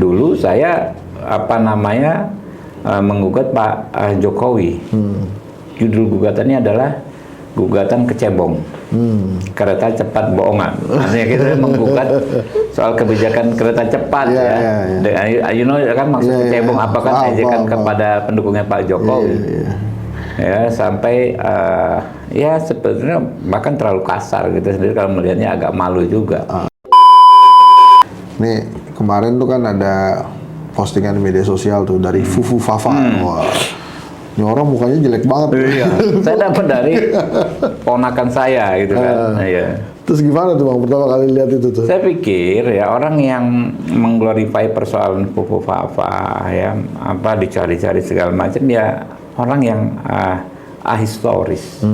Dulu saya menggugat Pak Jokowi. Judul gugatannya adalah gugatan kecebong. Kereta cepat bohongan. Artinya kita menggugat soal kebijakan kereta cepat You know kan maksud kecebong apakah ejekan kepada pendukungnya Pak Jokowi. Ya sampai ya sebenarnya bahkan terlalu kasar gitu sendiri kalau melihatnya agak malu juga. Nih kemarin tuh kan ada postingan di media sosial tuh dari Fufu Fafa. Wah, ini orang mukanya jelek banget. Iya. Saya dapat dari ponakan saya gitu kan. Iya. Terus gimana tuh Bang pertama kali lihat itu tuh? Saya pikir ya orang yang mengglorify persoalan Fufu Fafa ya dicari-cari segala macam ya orang yang ahistoris.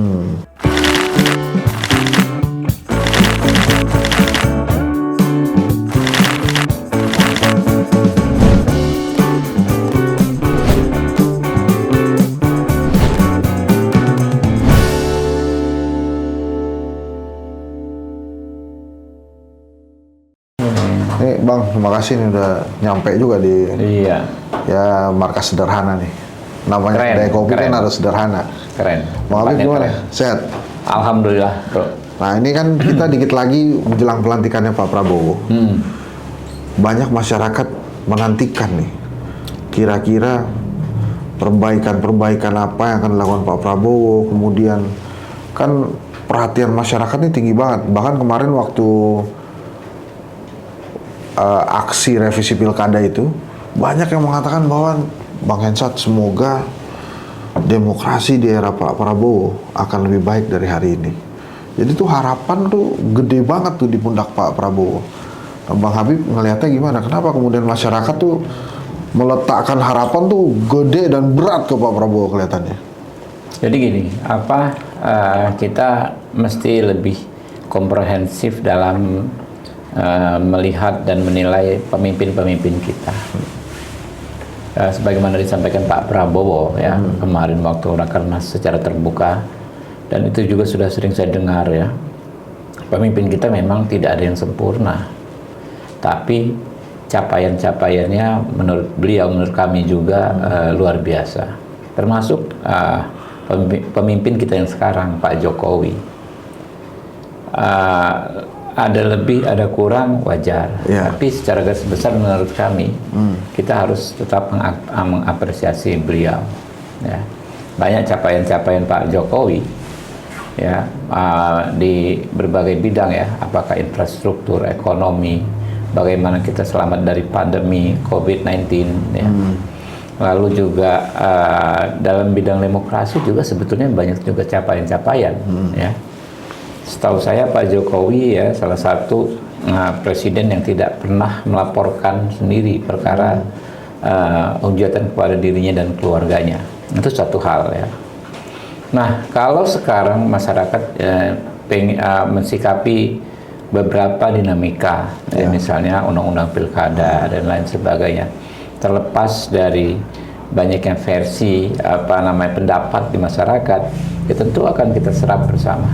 Nih Bang, terima kasih nih udah nyampe juga di ya markas sederhana nih. Namanya kedai kopi kan harus sederhana. Keren. Bang Habib gimana? Sehat? Alhamdulillah, bro. Nah ini kan kita dikit lagi menjelang pelantikannya Pak Prabowo. Banyak masyarakat menantikan nih. Kira-kira perbaikan-perbaikan apa yang akan dilakukan Pak Prabowo. Kemudian kan perhatian masyarakat ini tinggi banget. Bahkan kemarin waktu aksi revisi pilkada itu banyak yang mengatakan bahwa Bang Hensat semoga demokrasi di era Pak Prabowo akan lebih baik dari hari ini. Jadi tuh harapan tuh gede banget tuh di pundak Pak Prabowo. Nah, Bang Habib ngelihatnya gimana? Kenapa kemudian masyarakat tuh meletakkan harapan tuh gede dan berat ke Pak Prabowo kelihatannya? Jadi gini, kita mesti lebih komprehensif dalam melihat dan menilai pemimpin-pemimpin kita. Sebagaimana disampaikan Pak Prabowo ya kemarin waktu rakernas secara terbuka, dan itu juga sudah sering saya dengar ya, pemimpin kita memang tidak ada yang sempurna, tapi capaian-capaiannya menurut beliau, menurut kami juga luar biasa, termasuk pemimpin kita yang sekarang Pak Jokowi. Ada lebih, ada kurang, wajar. Tapi secara garis besar menurut kami, kita harus tetap mengapresiasi beliau. Ya. Banyak capaian-capaian Pak Jokowi, ya di berbagai bidang ya, apakah infrastruktur, ekonomi, bagaimana kita selamat dari pandemi COVID-19, ya. Lalu juga dalam bidang demokrasi juga sebetulnya banyak juga capaian-capaian, ya. Setahu saya Pak Jokowi ya salah satu presiden yang tidak pernah melaporkan sendiri perkara hujatan kepada dirinya dan keluarganya. Itu satu hal ya. Nah, kalau sekarang masyarakat mensikapi beberapa dinamika, misalnya undang-undang pilkada dan lain sebagainya, terlepas dari banyaknya versi pendapat di masyarakat, ya tentu akan kita serap bersama,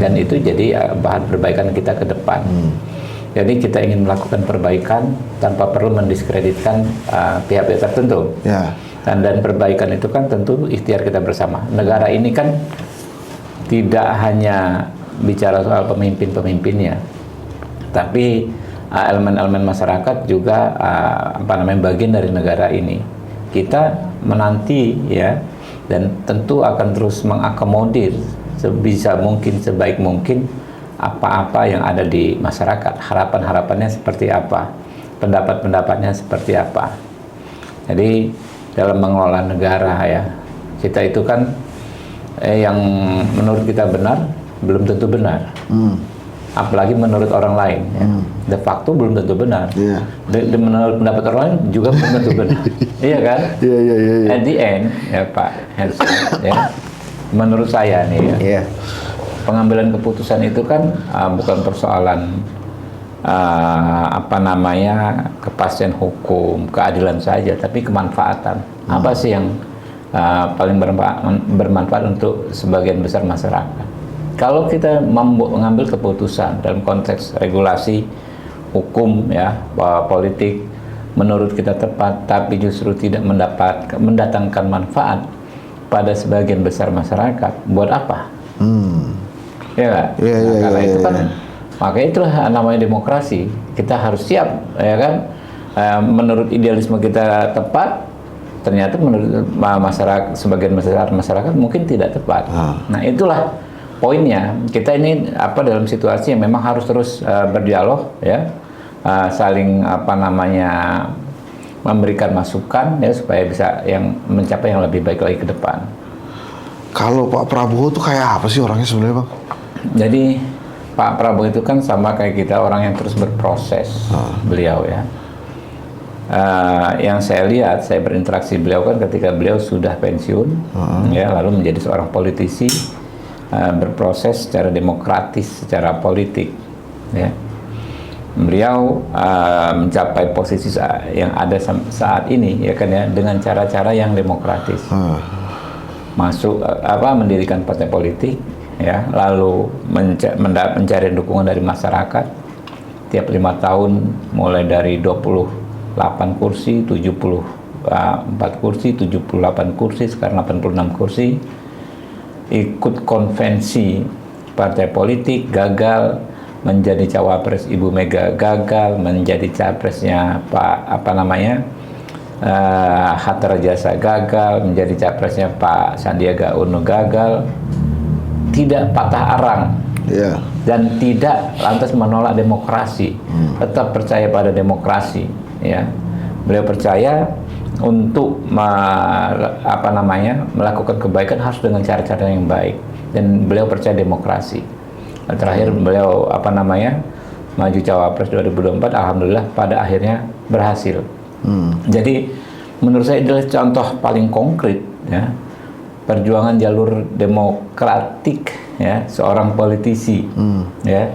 dan itu jadi bahan perbaikan kita ke depan. Jadi kita ingin melakukan perbaikan tanpa perlu mendiskreditkan pihak-pihak tertentu. Dan perbaikan itu kan tentu ikhtiar kita bersama. Negara ini kan tidak hanya bicara soal pemimpin-pemimpinnya, tapi elemen-elemen masyarakat juga bagian dari negara ini. Kita menanti ya, dan tentu akan terus mengakomodir sebisa mungkin, sebaik mungkin apa-apa yang ada di masyarakat. Harapan-harapannya seperti apa, pendapat-pendapatnya seperti apa. Jadi dalam mengelola negara ya, kita itu kan yang menurut kita benar belum tentu benar. Apalagi menurut orang lain ya. De facto belum tentu benar. Menurut pendapat orang lain juga belum tentu benar. Iya kan? At the end ya Pak Hensa, ya, menurut saya nih ya, pengambilan keputusan itu kan bukan persoalan kepastian hukum, keadilan saja, tapi kemanfaatan. Apa sih yang paling bermanfaat untuk sebagian besar masyarakat? Kalau kita mengambil keputusan dalam konteks regulasi hukum ya, politik, menurut kita tepat, tapi justru tidak mendatangkan manfaat pada sebagian besar masyarakat, buat apa? Ya nggak? Iya, Nah, iya, karena iya, itu kan, iya. makanya itulah namanya demokrasi. Kita harus siap, ya kan? Menurut idealisme kita tepat, ternyata menurut masyarakat, sebagian masyarakat mungkin tidak tepat. Nah, itulah poinnya. Kita ini dalam situasi yang memang harus terus berdialog, ya, saling memberikan masukan, ya, supaya bisa mencapai yang lebih baik lagi ke depan. Kalau Pak Prabowo tuh kayak apa sih orangnya sebenarnya, Bang? Jadi Pak Prabowo itu kan sama kayak kita, orang yang terus berproses, beliau, ya. Yang saya lihat, saya berinteraksi beliau kan ketika beliau sudah pensiun, ya, lalu menjadi seorang politisi, berproses secara demokratis, secara politik, ya. Beliau mencapai posisi yang ada saat ini, ya kan, ya, dengan cara-cara yang demokratis. Masuk mendirikan partai politik, ya, lalu mencari dukungan dari masyarakat tiap 5 tahun, mulai dari 28 kursi, 74 kursi, 78 kursi, sekarang 86 kursi. Ikut konvensi partai politik, gagal. Menjadi cawapres Ibu Mega, gagal. Menjadi capresnya Hatta Rajasa, gagal. Menjadi capresnya Pak Sandiaga Uno, gagal. Tidak patah arang, dan tidak lantas menolak demokrasi, tetap percaya pada demokrasi, ya. Beliau percaya untuk melakukan kebaikan harus dengan cara-cara yang baik, dan beliau percaya demokrasi. Terakhir beliau maju cawapres 2024, alhamdulillah pada akhirnya berhasil. Jadi menurut saya adalah contoh paling konkret, ya, perjuangan jalur demokratik, ya, seorang politisi, ya,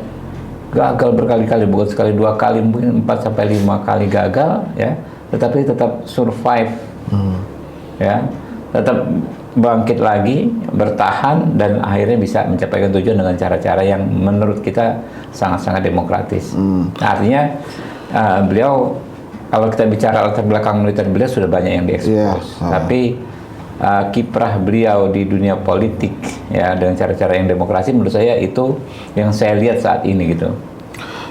gagal berkali-kali, bukan sekali, 2 kali, mungkin 4 sampai 5 kali gagal, ya, tetapi tetap survive, ya, tetap bangkit lagi, bertahan, dan akhirnya bisa mencapai tujuan dengan cara-cara yang menurut kita sangat-sangat demokratis. Artinya beliau, kalau kita bicara latar belakang militer beliau sudah banyak yang diekspos, tapi kiprah beliau di dunia politik, ya, dengan cara-cara yang demokrasi, menurut saya itu yang saya lihat saat ini, gitu.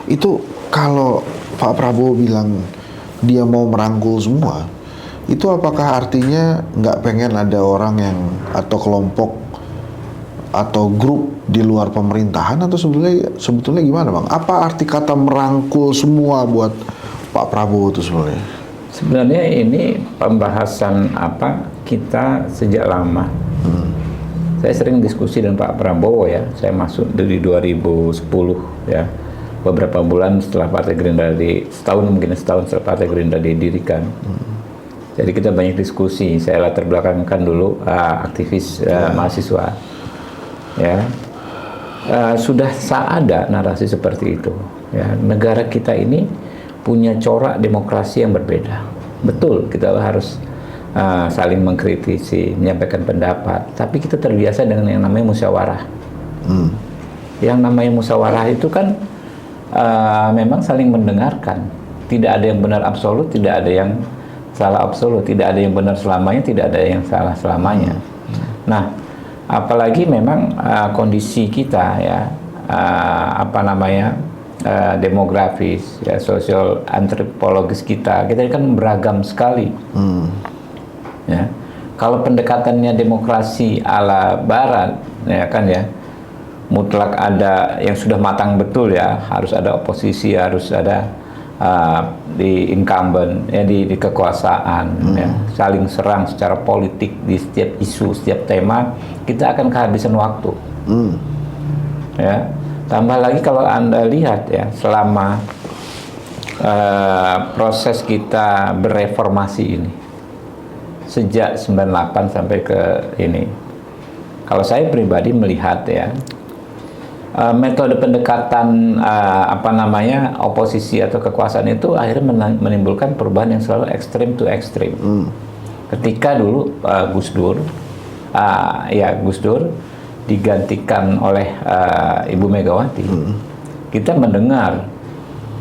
Itu kalau Pak Prabowo bilang dia mau merangkul semua, itu apakah artinya nggak pengen ada orang yang atau kelompok atau grup di luar pemerintahan, atau sebetulnya gimana, Bang? Apa arti kata merangkul semua buat Pak Prabowo itu sebenarnya? Sebenarnya ini pembahasan kita sejak lama. Saya sering diskusi dengan Pak Prabowo, ya. Saya masuk dari 2010, ya. Beberapa bulan setelah Partai Gerindra setahun setelah Partai Gerindra didirikan. Jadi kita banyak diskusi. Saya latar belakangkan dulu aktivis mahasiswa, ya. Sudah ada narasi seperti itu, ya. Negara kita ini punya corak demokrasi yang berbeda. Betul, kita harus saling mengkritisi, menyampaikan pendapat. Tapi kita terbiasa dengan yang namanya musyawarah. Yang namanya musyawarah itu kan memang saling mendengarkan. Tidak ada yang benar absolut, tidak ada yang salah absolut, tidak ada yang benar selamanya, tidak ada yang salah selamanya. Nah, apalagi memang kondisi kita, ya, demografis, ya, sosial antropologis kita ini kan beragam sekali. Ya, kalau pendekatannya demokrasi ala Barat, ya kan, ya, mutlak ada yang sudah matang betul, ya, harus ada oposisi, harus ada di incumbent, ya, di kekuasaan, ya, saling serang secara politik di setiap isu, setiap tema, kita akan kehabisan waktu. Ya, tambah lagi kalau Anda lihat, ya, selama proses kita bereformasi ini sejak 98 sampai ke ini, kalau saya pribadi melihat, ya, metode pendekatan oposisi atau kekuasaan itu akhirnya menimbulkan perubahan yang selalu ekstrim to ekstrim. Ketika dulu Gus Dur digantikan oleh Ibu Megawati, kita mendengar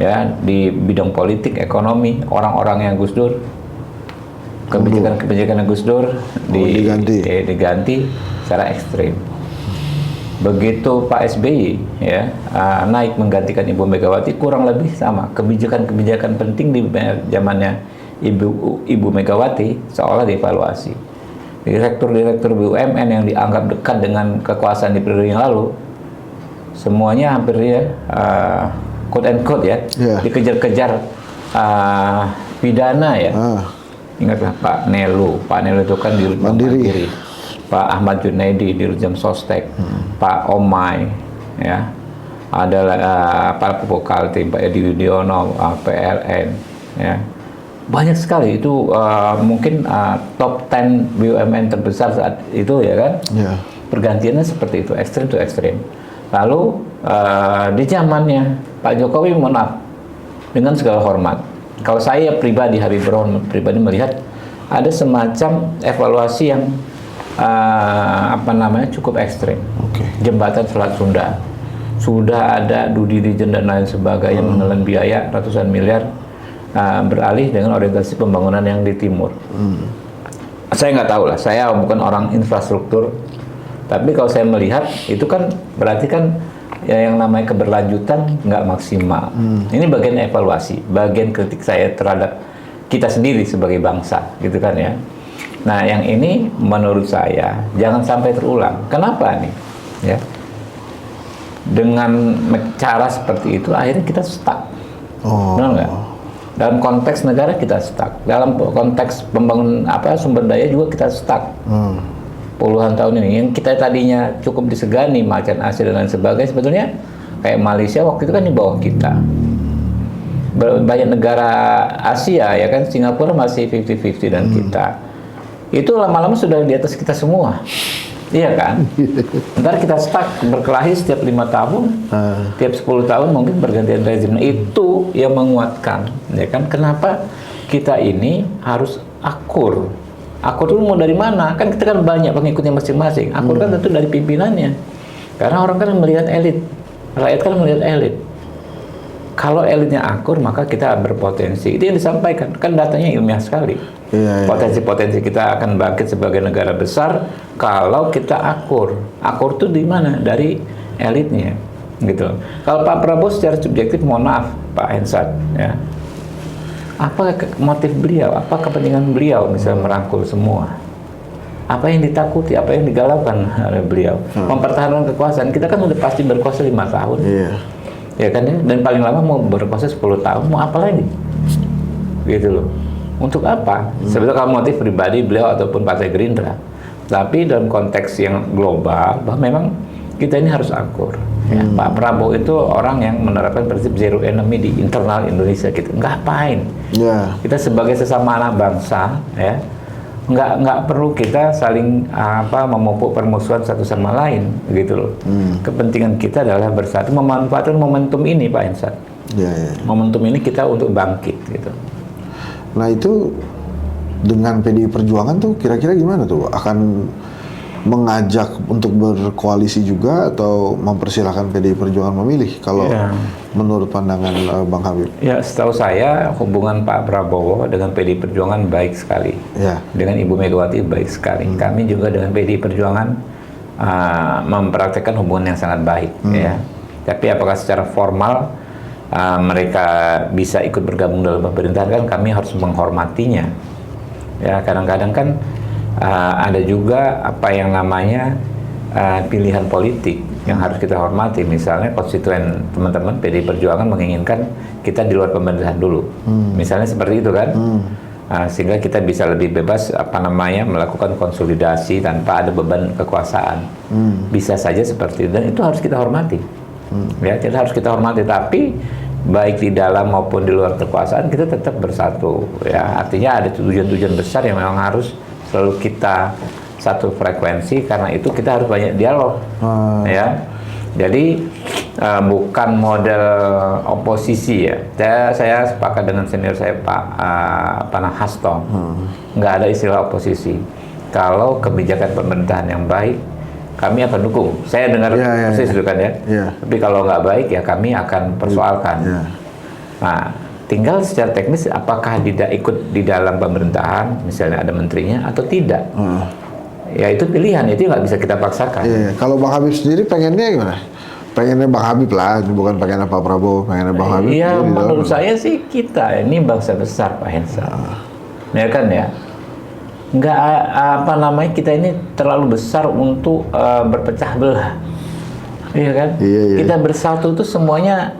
ya di bidang politik, ekonomi, orang-orang yang Gus Dur, kebijakan Gus Dur diganti secara ekstrim. Begitu Pak SBY ya naik menggantikan Ibu Megawati, kurang lebih sama, kebijakan-kebijakan penting di zamannya Ibu Megawati seolah dievaluasi. Direktur-direktur BUMN yang dianggap dekat dengan kekuasaan di periode yang lalu, semuanya hampir quote and quote ya, dikejar-kejar pidana ya. Ingatlah Pak Nelu itu kan di Mandiri. Pak Ahmad Junaidi di Dirjen Sostek, Pak Omai, ya, ada Pak Pupuk Kaltim, Pak Edi Widiono, PLN, ya, banyak sekali itu mungkin top 10 BUMN terbesar saat itu ya kan, pergantiannya seperti itu, ekstrim to ekstrim. Lalu di zamannya Pak Jokowi, mohon maaf, dengan segala hormat, kalau saya pribadi, Habibur pribadi melihat ada semacam evaluasi yang cukup ekstrim. Jembatan Selat Sunda sudah ada due diligence dan lain sebagainya, menelan biaya ratusan miliar, beralih dengan orientasi pembangunan yang di timur. Saya nggak tahu lah, saya bukan orang infrastruktur, tapi kalau saya melihat itu kan berarti kan ya yang namanya keberlanjutan nggak maksimal. Ini bagian evaluasi, bagian kritik saya terhadap kita sendiri sebagai bangsa, gitu kan ya. Nah, yang ini menurut saya jangan sampai terulang. Kenapa nih? Ya, dengan cara seperti itu akhirnya kita stuck. Benar nggak? Dalam konteks negara kita stuck. Dalam konteks pembangunan sumber daya juga kita stuck. Puluhan tahun ini yang kita tadinya cukup disegani macan Asia dan lain sebagainya, sebetulnya kayak Malaysia waktu itu kan di bawah kita. Banyak negara Asia ya kan, Singapura masih 50-50 dan kita itu lama-lama sudah di atas kita semua, iya kan? Ntar kita stuck berkelahi setiap 5 tahun, tiap 10 tahun mungkin bergantian rezim. Itu yang menguatkan, ya kan? Kenapa kita ini harus akur? Akur itu mau dari mana? Kan kita kan banyak pengikutnya masing-masing. Akur kan tentu dari pimpinannya, karena orang kan melihat elit, rakyat kan melihat elit. Kalau elitnya akur, maka kita berpotensi. Itu yang disampaikan, kan datanya ilmiah sekali. Potensi-potensi kita akan bangkit sebagai negara besar kalau kita akur. Akur itu di mana? Dari elitnya, gitu. Kalau Pak Prabowo secara subjektif, mohon maaf, Pak Hensat, ya. Apa motif beliau? Apa kepentingan beliau misalnya merangkul semua? Apa yang ditakuti? Apa yang digalaukan oleh beliau? Mempertahankan kekuasaan. Kita kan udah pasti berkuasa 5 tahun. Ya kan ya, dan paling lama mau berkuasa 10 tahun, mau apa lagi? Gitu loh. Untuk apa? Sebetulnya kalau motif pribadi beliau ataupun Partai Gerindra. Tapi dalam konteks yang global, bahwa memang kita ini harus akur. Ya, Pak Prabowo itu orang yang menerapkan prinsip zero enemy di internal Indonesia gitu. Ngapain? Kita sebagai sesama anak bangsa, ya, nggak perlu kita saling memupuk permusuhan satu sama lain, gitu loh. Kepentingan kita adalah bersatu, memanfaatkan momentum ini, Pak Hensat. Momentum ini kita untuk bangkit, gitu. Nah, itu dengan PDI Perjuangan tuh kira-kira gimana tuh? Akan mengajak untuk berkoalisi juga atau mempersilahkan PDI Perjuangan memilih kalau menurut pandangan Bang Habib? Ya, setahu saya hubungan Pak Prabowo dengan PDI Perjuangan baik sekali. Dengan Ibu Megawati baik sekali. Kami juga dengan PDI Perjuangan mempraktekkan hubungan yang sangat baik. Ya. Tapi apakah secara formal mereka bisa ikut bergabung dalam pemerintahan, kan kami harus menghormatinya. Ya, kadang-kadang kan ada juga apa yang namanya pilihan politik yang harus kita hormati. Misalnya konstituen teman-teman PDI Perjuangan menginginkan kita di luar pemerintahan dulu, misalnya seperti itu kan, sehingga kita bisa lebih bebas melakukan konsolidasi tanpa ada beban kekuasaan. Bisa saja seperti itu, dan itu harus kita hormati. Ya, kita harus kita hormati, tapi baik di dalam maupun di luar kekuasaan kita tetap bersatu. Ya, artinya ada tujuan-tujuan besar yang memang harus selalu kita satu frekuensi, karena itu kita harus banyak dialog. Ya, jadi bukan model oposisi ya. Saya sepakat dengan senior saya Pak Hasto. Nggak ada istilah oposisi. Kalau kebijakan pemerintahan yang baik, kami akan dukung. Saya dengar persis itu kan ya. Tapi kalau nggak baik ya kami akan persoalkan. Nah, tinggal secara teknis apakah tidak ikut di dalam pemerintahan, misalnya ada menterinya atau tidak. Ya itu pilihan, itu nggak bisa kita paksakan. Iya. Kalau Bang Habib sendiri pengennya gimana? Pengennya Bang Habib lah, bukan pengennya Pak Prabowo, pengennya Bang Habib. Iya, dia di dalam. menurut saya sih kita ini bangsa besar, Pak Hensa. Ya kan ya? Nggak apa namanya, kita ini terlalu besar untuk berpecah belah. Iya kan? Iya. Kita bersatu itu semuanya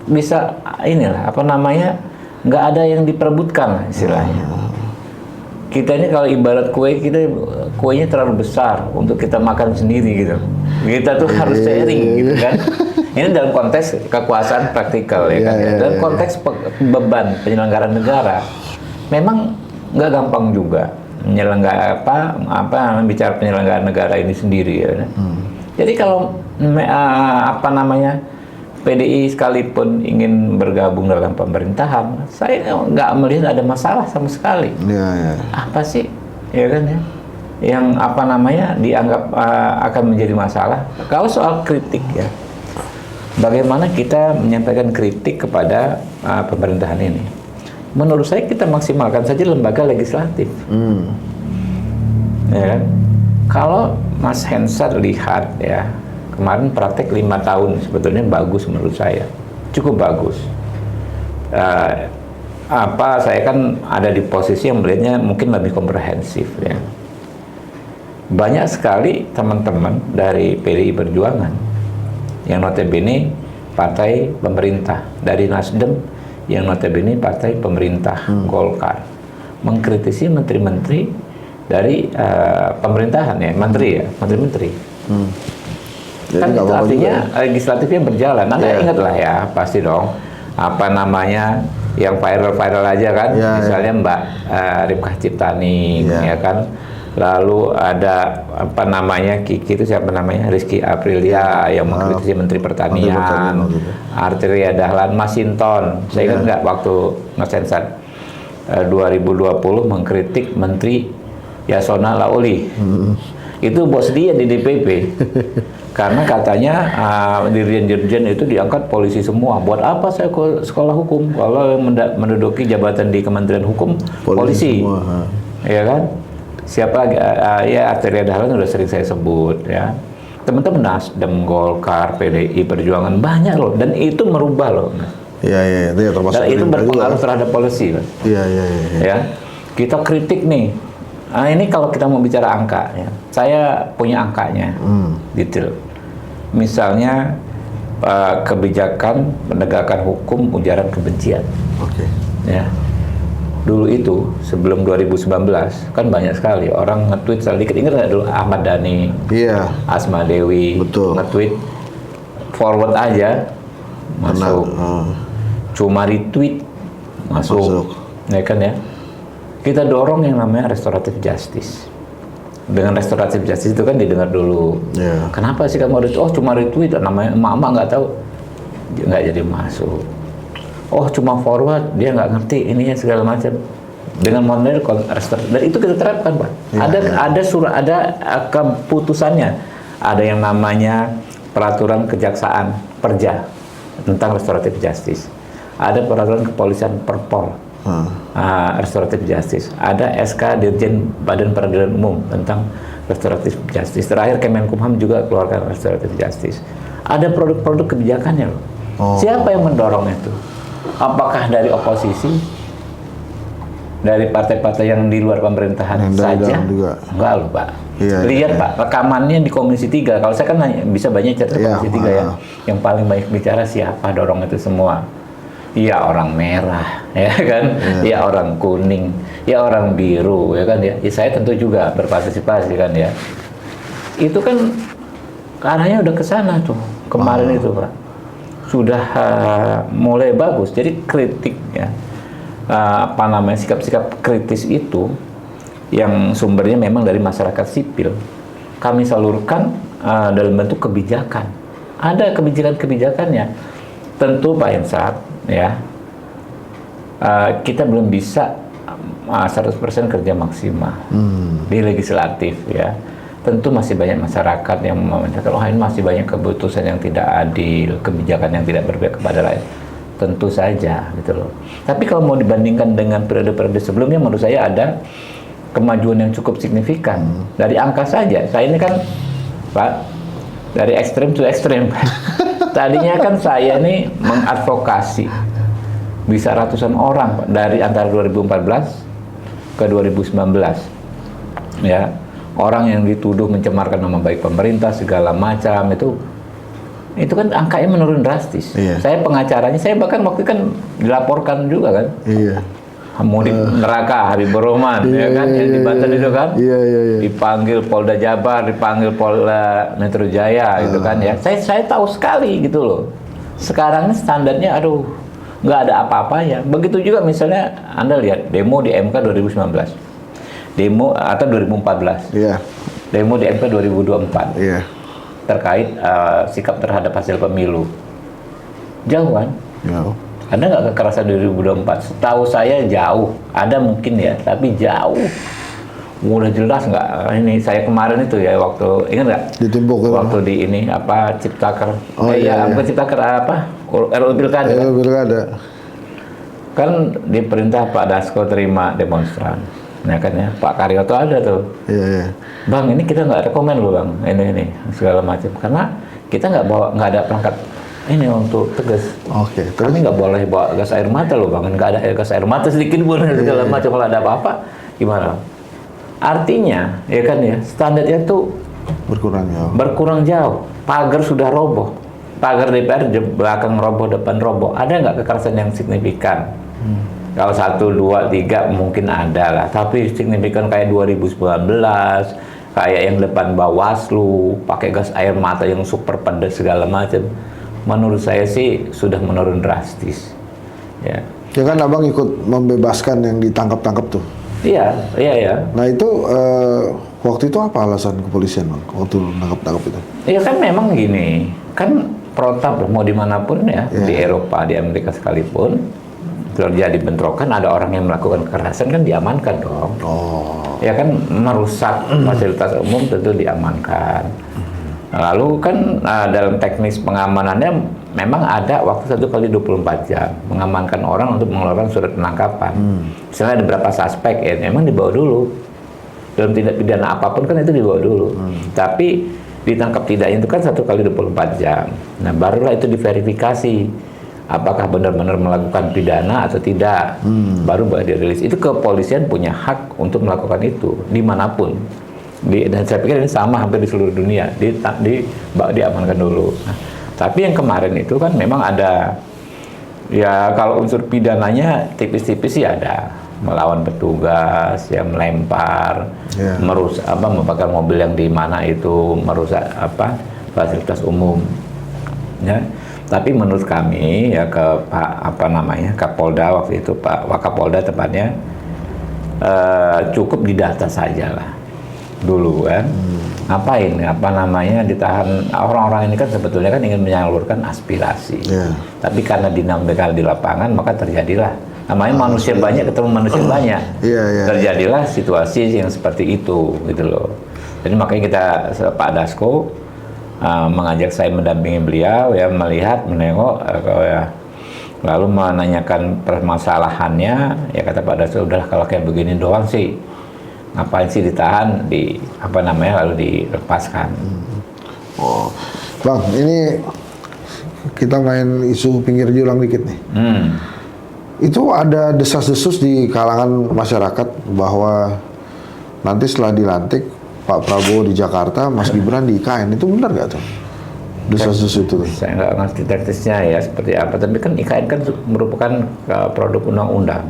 bisa inilah apa namanya, nggak ada yang diperebutkan lah istilahnya. Kita ini kalau ibarat kue, kita kuenya terlalu besar untuk kita makan sendiri gitu. Kita tuh harus sharing gitu kan. Ini dalam konteks kekuasaan praktikal ya kan. Dalam konteks beban penyelenggaraan negara, memang nggak gampang juga menyelenggara apa bicara penyelenggaraan negara ini sendiri ya. Jadi kalau apa namanya, PDI sekalipun ingin bergabung dalam pemerintahan, saya nggak melihat ada masalah sama sekali. Apa sih, ya kan ya, yang apa namanya dianggap akan menjadi masalah? Kalau soal kritik ya, bagaimana kita menyampaikan kritik kepada pemerintahan ini? Menurut saya kita maksimalkan saja lembaga legislatif. Ya kan? Kalau Mas Hensat lihat ya, kemarin praktek 5 tahun sebetulnya bagus menurut saya, cukup bagus. Saya kan ada di posisi yang melihatnya mungkin lebih komprehensif ya. Banyak sekali teman-teman dari PDI Perjuangan yang notabene partai pemerintah, dari Nasdem yang notabene partai pemerintah, Golkar, mengkritisi menteri-menteri dari pemerintahan ya, menteri-menteri. Kan itu artinya legislatifnya berjalan. Anda ingatlah ya, pasti dong, apa namanya yang viral-viral aja kan, misalnya Mbak Ripkah Ciptani, ya kan, lalu ada apa namanya Kiki itu siapa namanya, Rizky Aprilia yang mengkritisi Menteri Pertanian, Arteria Dahlan Masinton, saya ingat nggak waktu ngesensat 2020 mengkritik Menteri Yasona Lauli. Itu bos dia di DPP. Karena katanya dirjen-dirjen itu diangkat polisi semua. Buat apa saya ke sekolah hukum kalau menduduki jabatan di Kementerian Hukum polisi semua, ya kan? Siapa lagi? Ya Arteria Dahlan sudah sering saya sebut ya. Teman-teman Nasdem, Golkar, PDI Perjuangan banyak loh, dan itu merubah loh. Iya, itu ya termasuk. Dan itu berpengaruh terhadap polisi. Iya. Ya, kita kritik nih. Ini kalau kita mau bicara angka ya, saya punya angkanya, detail. Misalnya kebijakan penegakan hukum ujaran kebencian. Ya, dulu itu sebelum 2019 kan banyak sekali orang nge-tweet sedikit. Ingat nggak dulu Ahmad Dhani, Asma Dewi, nge-tweet forward aja masuk, cuma retweet masuk, ya kan ya. Kita dorong yang namanya restoratif justice. Dengan restoratif justice itu kan didengar dulu. Kenapa sih kamu retweet? Oh cuma retweet, namanya emak-emak nggak tahu, nggak jadi masuk. Oh cuma forward, dia nggak ngerti ininya segala macam. Dengan model restoratif, dan itu kita terapkan Pak. Ada surat, ada keputusannya. Ada yang namanya peraturan kejaksaan Perja tentang restoratif justice. Ada peraturan kepolisian Perpol. Restoratif justice, ada SK Dirjen Badan Peradilan Umum tentang restoratif justice. Terakhir Kemenkumham juga keluarkan restoratif justice. Ada produk-produk kebijakannya loh. Siapa yang mendorong itu? Apakah dari oposisi, dari partai-partai yang di luar pemerintahan saja? Enggak loh Pak. Lihat Pak, rekamannya di Komisi 3. Kalau saya kan bisa banyak cerita Komisi 3 ya. Yang paling banyak bicara siapa dorong itu semua. Ya orang merah, ya kan, ya orang kuning, ya orang biru, ya kan ya. Saya tentu juga berpartisipasi kan ya. Itu kan arahnya udah ke sana tuh kemarin itu Pak. Sudah mulai bagus. Jadi kritik ya, apa namanya sikap-sikap kritis itu yang sumbernya memang dari masyarakat sipil, kami salurkan dalam bentuk kebijakan. Ada kebijakan-kebijakannya. Tentu Pak Hensat ya, kita belum bisa 100% kerja maksimal di legislatif ya. Tentu masih banyak masyarakat yang mementingkan, ini masih banyak keputusan yang tidak adil, kebijakan yang tidak berpihak kepada rakyat. tentu saja gitu loh. Tapi kalau mau dibandingkan dengan periode-periode sebelumnya, menurut saya ada kemajuan yang cukup signifikan. Dari angka saja, saya ini kan Pak, dari ekstrem ke ekstrem. Tadinya kan saya ini mengadvokasi bisa ratusan orang Pak, dari antara 2014 ke 2019. Ya, orang yang dituduh mencemarkan nama baik pemerintah segala macam itu kan angkanya menurun drastis. Iya. Saya pengacaranya, saya bahkan waktu itu kan dilaporkan juga kan. Iya. Mudik neraka Habibur Rahman, ya kan, yang di Banten itu kan, dipanggil Polda Jabar, dipanggil Polda Metro Jaya, gitu kan ya. Saya tahu sekali gitu loh. Sekarang ini standarnya, aduh, nggak ada apa-apanya. Begitu juga misalnya Anda lihat demo di MK 2019, demo atau 2014, demo di MK 2024, terkait sikap terhadap hasil pemilu. Jauhan. Ada nggak kekerasan 2024? Setahu saya jauh. Ada mungkin ya, tapi jauh. Udah jelas nggak? Ini saya kemarin itu ya waktu, ingat nggak? Ditimbuk waktu di ini apa Ciptaker? Bukan Ciptaker, apa? RUU Pilkada. RUU Pilkada. Kan diperintah Pak Dasko terima demonstran. Nah kan ya, Pak Karyoto ada tuh. Bang, ini kita nggak rekomen loh bang, ini segala macam. Karena kita nggak ada perangkat ini untuk tegas. Kami nggak boleh bawa gas air mata loh bang, nggak ada gas air mata sedikit pun segala macam. Kalau ada apa-apa gimana? Artinya ya kan ya, standarnya tuh berkurang jauh. Pagar sudah roboh, pagar DPR belakang roboh, depan roboh. Ada nggak kekerasan yang signifikan? Kalau 1, 2, 3 mungkin ada lah, tapi signifikan kayak 2019, kayak yang depan Bawaslu pakai gas air mata yang super pedas segala macam. Menurut saya sih sudah menurun drastis. Ya kan abang ikut membebaskan yang ditangkap tuh. Iya. Nah itu waktu itu apa alasan kepolisian bang waktu nangkap itu? Iya kan memang gini, kan protap mau dimanapun ya, di Eropa, di Amerika sekalipun terjadi bentrokan, ada orang yang melakukan kekerasan kan diamankan dong. Ya kan, merusak fasilitas umum tentu diamankan. Lalu kan dalam teknis pengamanannya memang ada waktu 1x24 jam mengamankan orang untuk mengeluarkan surat penangkapan. Misalnya ada beberapa suspek ya, memang dibawa dulu. Dalam tindak pidana apapun kan itu dibawa dulu. Tapi ditangkap tidaknya itu kan 1x24 jam. Nah barulah itu diverifikasi apakah benar-benar melakukan pidana atau tidak. Baru dirilis. Itu kepolisian punya hak untuk melakukan itu dimanapun. Dan saya pikir ini sama hampir di seluruh dunia, diamankan dulu. Nah, tapi yang kemarin itu kan memang ada, ya kalau unsur pidananya tipis-tipis sih ada, melawan petugas, ya melempar, merusak membakar mobil yang di mana itu, merusak fasilitas umum, ya. Tapi menurut kami ya ke Pak Kapolda waktu itu, Pak Wakapolda tepatnya, cukup didata saja lah dulu kan. Ngapain ditahan orang-orang ini kan sebetulnya kan ingin menyalurkan aspirasi. Tapi karena dinamika di lapangan maka terjadilah manusia banyak ketemu manusia banyak. Terjadilah situasi yang seperti itu gitu loh. Jadi makanya kita Pak Dasko mengajak saya mendampingi beliau ya, menengok lalu menanyakan permasalahannya. Ya kata Pak Dasko, udah kalau kayak begini doang sih ngapain sih ditahan, lalu dilepaskan. Bang, ini kita main isu pinggir jurang dikit nih. Itu ada desas-desus di kalangan masyarakat bahwa nanti setelah dilantik Pak Prabowo di Jakarta, Mas Gibran di IKN. Itu benar nggak tuh? Desas-desus itu? Saya nggak ngerti teknisnya ya seperti apa, tapi kan IKN kan merupakan produk undang-undang.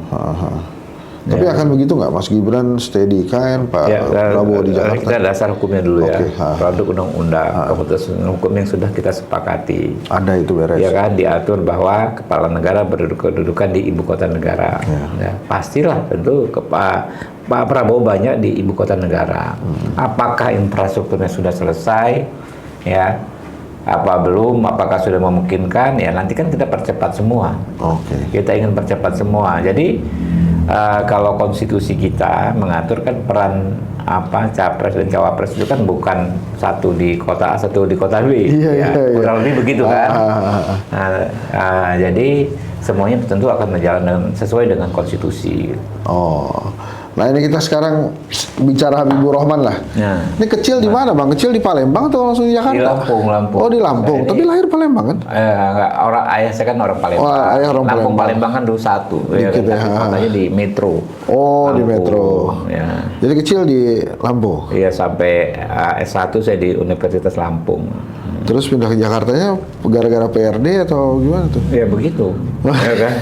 Tapi akan begitu nggak Mas Gibran stay di IKN, Pak Prabowo di Jakarta? Kita dasar hukumnya dulu ya, produk undang-undang, keputusan hukum yang sudah kita sepakati. Ada itu beres. Ya kan, diatur bahwa kepala negara berkedudukan di ibu kota negara. Ya, pastilah tentu Pak Prabowo banyak di ibu kota negara. Apakah infrastrukturnya sudah selesai? Ya. Apa belum? Apakah sudah memungkinkan? Ya nanti kan kita percepat semua. Kita ingin percepat semua. Jadi kalau konstitusi kita mengatur kan peran capres dan cawapres itu kan bukan satu di kota A, satu di kota B. Kurang lebih begitu kan. Jadi semuanya tentu akan berjalan sesuai dengan konstitusi. Oh. Nah ini kita sekarang bicara Habibur Rahman lah. Nah. Ini kecil di mana Bang? Kecil di Palembang atau langsung di Jakarta? Di Lampung. Oh di Lampung, Nah, tapi lahir Palembang kan? Enggak, ayah saya kan orang Palembang. Oh, ayah orang Lampung Palembang. Palembang kan dulu satu. Dikit ya. Tapi kotanya di Metro. Oh di Lampung, Metro. Ya. Jadi kecil di Lampung. Iya sampai S1 saya di Universitas Lampung. Terus pindah ke Jakartanya gara-gara PRD atau gimana tuh? Ya begitu. Ya kan?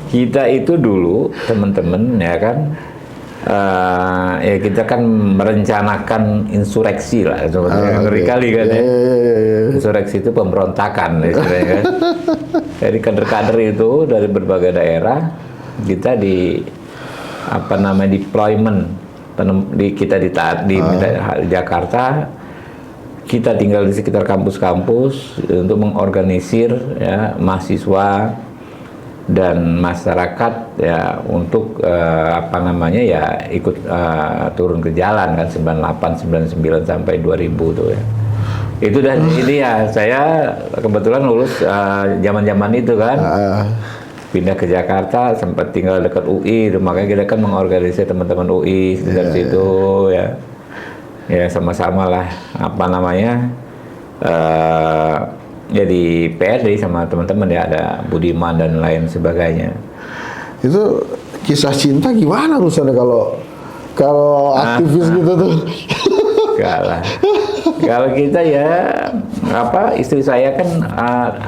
Kita itu dulu teman-teman ya kan. Ya kita kan merencanakan insureksi lah, ngeri kali kan ya. Insureksi itu pemberontakan istilahnya kan. Jadi kader-kader itu dari berbagai daerah kita di deployment kita di Jakarta, kita tinggal di sekitar kampus-kampus untuk mengorganisir ya mahasiswa dan masyarakat ya untuk ikut turun ke jalan kan 98, 99 sampai 2000 tuh ya. Itu dan ini ya saya kebetulan lulus zaman-zaman itu kan. Pindah ke Jakarta, sempat tinggal dekat UI, makanya kita kan mengorganisir teman-teman UI sekitar situ ya. Ya sama-sama lah jadi PRD sama teman-teman ya, ada Budiman dan lain sebagainya. Itu kisah cinta gimana urusannya kalau aktivis gitu tuh? Enggak lah. Kalau kita ya istri saya kan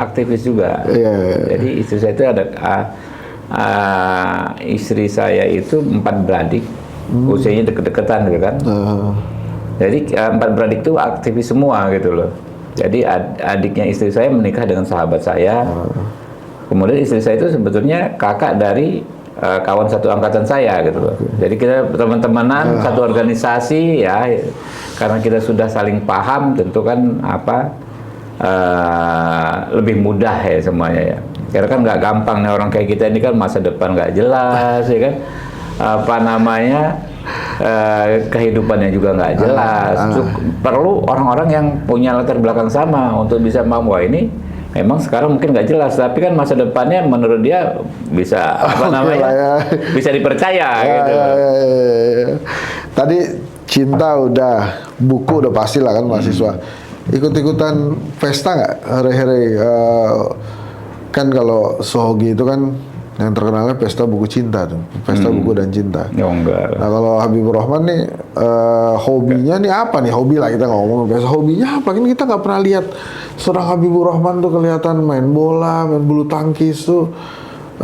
aktivis juga. Jadi istri saya itu ada istri saya itu 4 beradik, usianya deket-deketan gitu kan. Jadi 4 beradik itu aktivis semua gitu loh. Jadi adiknya istri saya menikah dengan sahabat saya. Kemudian istri saya itu sebetulnya kakak dari kawan satu angkatan saya gitu loh. Jadi kita teman-temanan satu organisasi ya. Karena kita sudah saling paham, tentu kan lebih mudah ya semuanya ya. Karena kan nggak gampang nih orang kayak kita ini kan masa depan nggak jelas ya kan. Kehidupannya juga nggak jelas. Perlu orang-orang yang punya latar belakang sama untuk bisa mampu. Ini memang sekarang mungkin nggak jelas, tapi kan masa depannya menurut dia bisa bisa dipercaya gitu. Tadi cinta udah, buku udah pasti lah kan mahasiswa. Ikut-ikutan pesta nggak hari-hari? Kan kalau Sohogi itu kan yang terkenalnya pesta buku cinta tuh, pesta buku dan cinta. Enggak. Nah kalau Habibur Rahman nih hobinya nih apa nih? Hobi lah kita ngomong pesta. Hobinya apa? Kan kita nggak pernah lihat seorang Habibur Rahman tuh kelihatan main bola, main bulu tangkis tuh.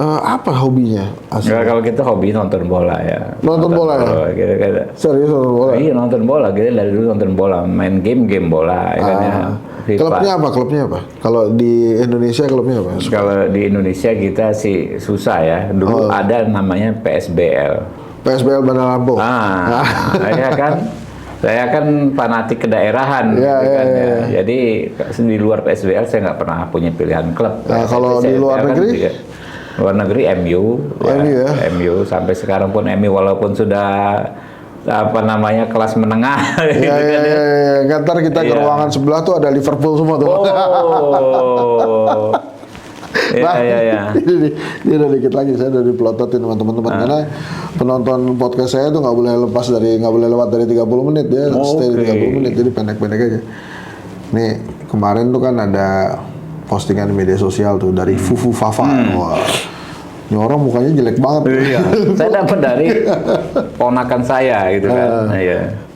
Apa hobinya? Enggak, kalau kita hobi nonton bola ya. Nonton bola ya? Kita. Serius nonton bola? Iya nonton bola. Kita dari dulu nonton bola, main game bola. Ya kan ya. Klubnya apa? Kalau di Indonesia klubnya apa? Kalau di Indonesia kita sih susah ya. Dulu ada namanya PSBL. PSBL Bandar Lampung. Ya kan. Saya kan fanatik kedaerahan, ya. Jadi di luar PSBL saya nggak pernah punya pilihan klub. Nah, kalau di luar negeri? Luar negeri MU MU sampai sekarang pun MU walaupun sudah kelas menengah. Ntar kita ke ruangan sebelah tuh ada Liverpool semua tuh. Ini udah dikit lagi saya udah dipelototin sama teman-teman karena penonton podcast saya tuh nggak boleh lewat dari 30 menit ya, stay di 30 menit jadi pendek-pendek aja. Nih kemarin tuh kan ada postingan di media sosial tuh dari Fufu Fafa. Wah, ini orang mukanya jelek banget. Iya. Saya dapat dari ponakan saya gitu kan.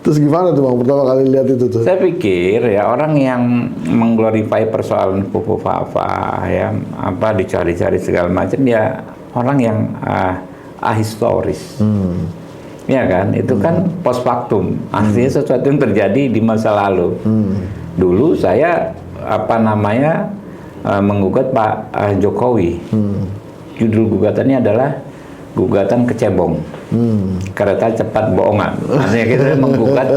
Terus gimana tuh Bang pertama kali lihat itu tuh? Saya pikir ya orang yang mengglorify persoalan Fufu Fafa ya dicari-cari segala macam ya orang yang ahistoris. Ya kan, itu kan post factum. Artinya sesuatu yang terjadi di masa lalu. Dulu saya menggugat Pak Jokowi. Judul gugatannya adalah gugatan kecebong, kereta cepat bohongan. Artinya kita menggugat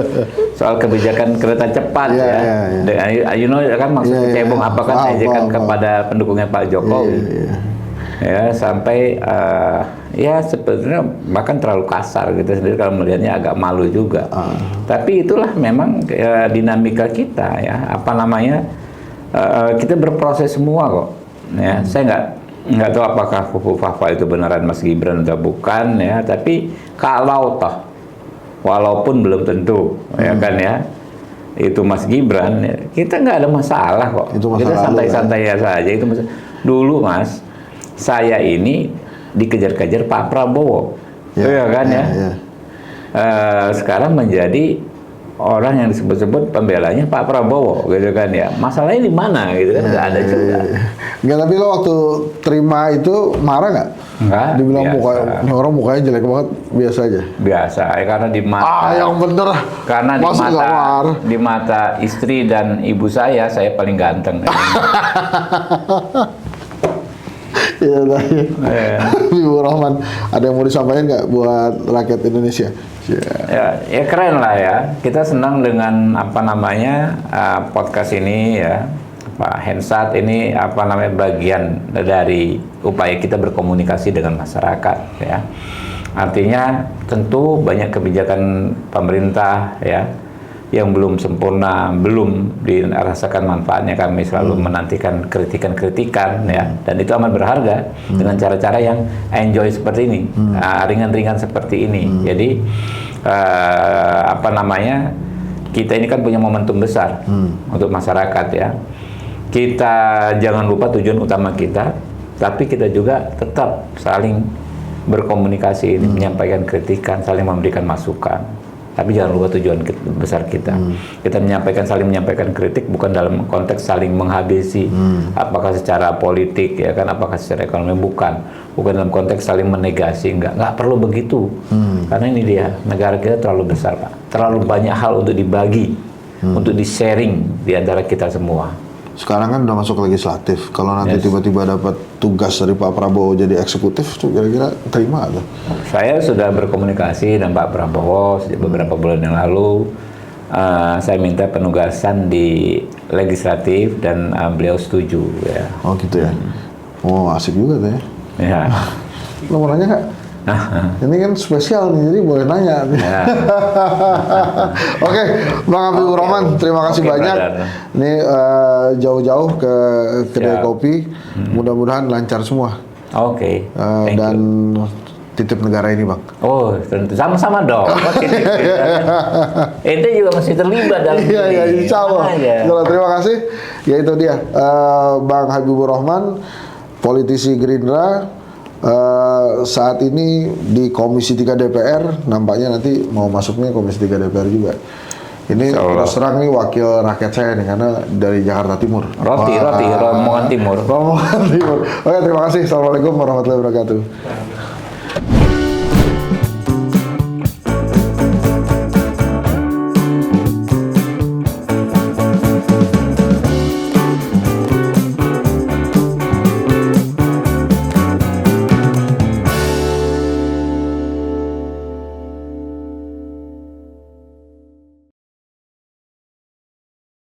soal kebijakan kereta cepat kan maksud kecebong apakah ejekan kepada pendukungnya Pak Jokowi. Ya sampai sebetulnya bahkan terlalu kasar gitu sendiri kalau melihatnya agak malu juga. Tapi itulah memang dinamika kita ya kita berproses semua kok. Ya saya nggak tahu apakah fufu-fafa itu beneran Mas Gibran atau bukan ya, tapi kalau toh walaupun belum tentu ya kan ya itu Mas Gibran ya, kita nggak ada masalah kok, Itu masa kita lalu, santai-santai saja itu dulu Mas, saya ini dikejar-kejar Pak Prabowo ya kan ya. Sekarang menjadi orang yang disebut-sebut pembelanya Pak Prabowo gitu kan ya, masalahnya di mana gitu kan, nggak ada juga. Enggak, tapi lo waktu terima itu marah nggak? Enggak, Dibilang biasa. orang mukanya jelek banget, biasa aja. Biasa ya, karena di mata Yang bener. karena Masa nggak marah? di mata istri dan ibu saya paling ganteng. Iya, tadi. Ya. Ibu Rahman, ada yang mau disampaikan nggak buat rakyat Indonesia? Ya keren lah ya. Kita senang dengan apa namanya podcast ini ya. Pak Hensat ini apa namanya bagian dari upaya kita berkomunikasi dengan masyarakat ya. Artinya tentu banyak kebijakan pemerintah ya yang belum sempurna, belum dirasakan manfaatnya. Kami selalu menantikan kritikan-kritikan ya, dan itu amat berharga dengan cara-cara yang enjoy seperti ini, ringan-ringan seperti ini. Jadi apa namanya, kita ini kan punya momentum besar untuk masyarakat ya. Kita jangan lupa tujuan utama kita, tapi kita juga tetap saling berkomunikasi, menyampaikan kritikan, saling memberikan masukan. Tapi jangan lupa tujuan besar kita. Kita saling menyampaikan kritik bukan dalam konteks saling menghabisi, apakah secara politik ya kan, apakah secara ekonomi, bukan dalam konteks saling menegasi, nggak perlu begitu. Karena ini dia, negara kita terlalu besar Pak, terlalu banyak hal untuk dibagi, untuk di-sharing di antara kita semua. Sekarang kan udah masuk legislatif. Kalau nanti tiba-tiba dapat tugas dari Pak Prabowo jadi eksekutif, tuh kira-kira terima atau? Saya sudah berkomunikasi dengan Pak Prabowo sejak beberapa bulan yang lalu. Saya minta penugasan di legislatif dan beliau setuju ya. Oh gitu ya. Oh asik juga tuh ya. Ya. Lo mau nanya nggak? Ini kan spesial nih, jadi boleh nanya. Ya. Oke, Bang Habibur Rahman, terima kasih banyak. Brother. Ini jauh-jauh ke kedai Siap. kopi, mudah-mudahan lancar semua. Oke. Thank Dan you. titip negara ini, Bang. Oh, tentu sama-sama dong. Ente juga masih terlibat dalam Iya, ini. insya Allah. Sama aja. Terima kasih. Ya itu dia, Bang Habibur Rahman, politisi Gerindra. Saat ini di Komisi 3 DPR, nampaknya nanti mau masuknya Komisi 3 DPR juga. Ini terus terang nih wakil rakyat saya nih, karena dari Jakarta Timur. Rombongan Timur. Rombongan Timur. Oke, terima kasih. Assalamualaikum warahmatullahi wabarakatuh.